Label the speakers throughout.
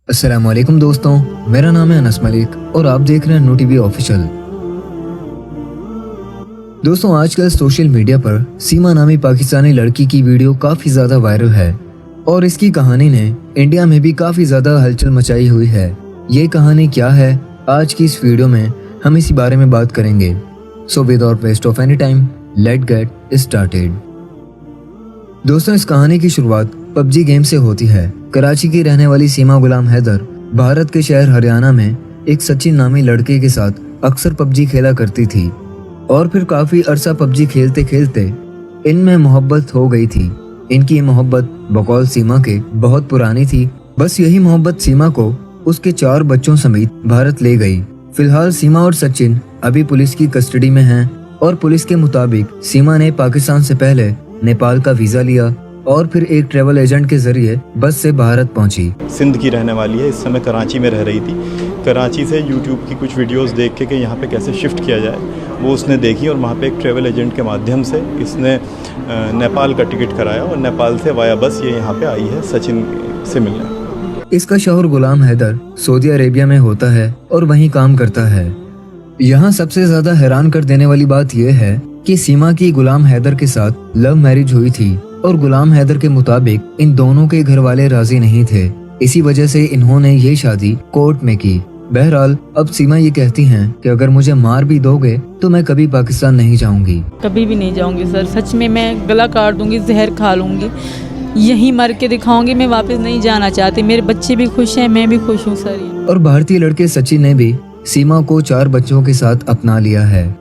Speaker 1: अस्सलामुअलैकुम दोस्तों, मेरा नाम है अनस मलिक और आप देख रहे हैं नू टीवी ऑफिशियल। दोस्तों, आजकल सोशल मीडिया पर सीमा नामी पाकिस्तानी लड़की की वीडियो काफी ज्यादा वायरल है और इसकी कहानी ने इंडिया में भी काफी ज्यादा हलचल मचाई हुई है। ये कहानी क्या है, आज की इस वीडियो में हम इसी बारे में बात करेंगे। So without waste of any time, let get started. दोस्तों, इस कहानी की शुरुआत पबजी गेम से होती है। कराची की रहने वाली सीमा गुलाम हैदर भारत के शहर हरियाणा में एक सचिन नामी लड़के के साथ अक्सर पबजी खेला करती थी और फिर काफी अरसा पबजी खेलते खेलते इनमें मोहब्बत हो गई थी। इनकी ये मोहब्बत बकौल सीमा के बहुत पुरानी थी। बस यही मोहब्बत सीमा को उसके 4 बच्चों समेत भारत ले गई। फिलहाल सीमा और सचिन अभी पुलिस की कस्टडी में हैं और पुलिस के मुताबिक सीमा ने पाकिस्तान से पहले नेपाल का वीजा लिया और फिर एक ट्रैवल एजेंट के जरिए बस से भारत पहुंची।
Speaker 2: सिंध की रहने वाली है, इस समय कराची में रह रही थी। कराची से यूट्यूब की कुछ वीडियोस देख के कि यहाँ पे कैसे शिफ्ट किया जाए वो उसने देखी और वहाँ पे एक ट्रैवल एजेंट के माध्यम से इसने नेपाल का टिकट कराया और नेपाल से वाया बस ये यहाँ पे आई है सचिन से मिलने।
Speaker 1: इसका शौहर गुलाम हैदर सऊदी अरेबिया में होता है और वहीं काम करता है। यहाँ सबसे ज्यादा हैरान कर देने वाली बात यह है कि सीमा की गुलाम हैदर के साथ लव मैरिज हुई थी और गुलाम हैदर के मुताबिक इन दोनों के घर वाले राजी नहीं थे। इसी वजह से इन्होंने ये शादी कोर्ट में की। बहरहाल अब सीमा ये कहती हैं कि अगर मुझे मार भी दोगे तो मैं कभी पाकिस्तान नहीं जाऊंगी।
Speaker 3: कभी भी नहीं जाऊंगी सर, सच में मैं गला काट दूंगी, जहर खा लूंगी, यहीं मर के दिखाऊंगी। मैं वापस नहीं जाना चाहती। मेरे बच्चे भी खुश हैं, मैं भी खुश हूँ सर।
Speaker 1: और भारतीय लड़के सचिन ने भी सीमा को 4 बच्चों के साथ अपना लिया है।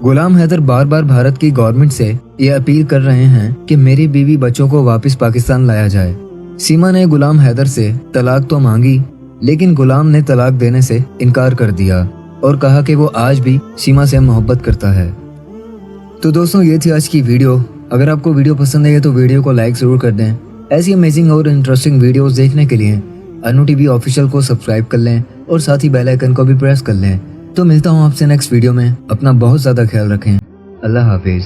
Speaker 1: गुलाम हैदर बार बार भारत की गवर्नमेंट से ये अपील कर रहे हैं कि मेरी बीवी बच्चों को वापस पाकिस्तान लाया जाए। सीमा ने गुलाम हैदर से तलाक तो मांगी, लेकिन गुलाम ने तलाक देने से इनकार कर दिया और कहा कि वो आज भी सीमा से मोहब्बत करता है। तो दोस्तों, ये थी आज की वीडियो। अगर आपको वीडियो पसंद आई है तो वीडियो को लाइक जरूर कर दें। ऐसी अमेजिंग और इंटरेस्टिंग वीडियोस देखने के लिए नू टीवी ऑफिशियल को सब्सक्राइब कर लें और साथ ही बेल आइकन को भी प्रेस कर लें। तो मिलता हूँ आपसे नेक्स्ट वीडियो में। अपना बहुत ज्यादा ख्याल रखें। अल्लाह हाफिज।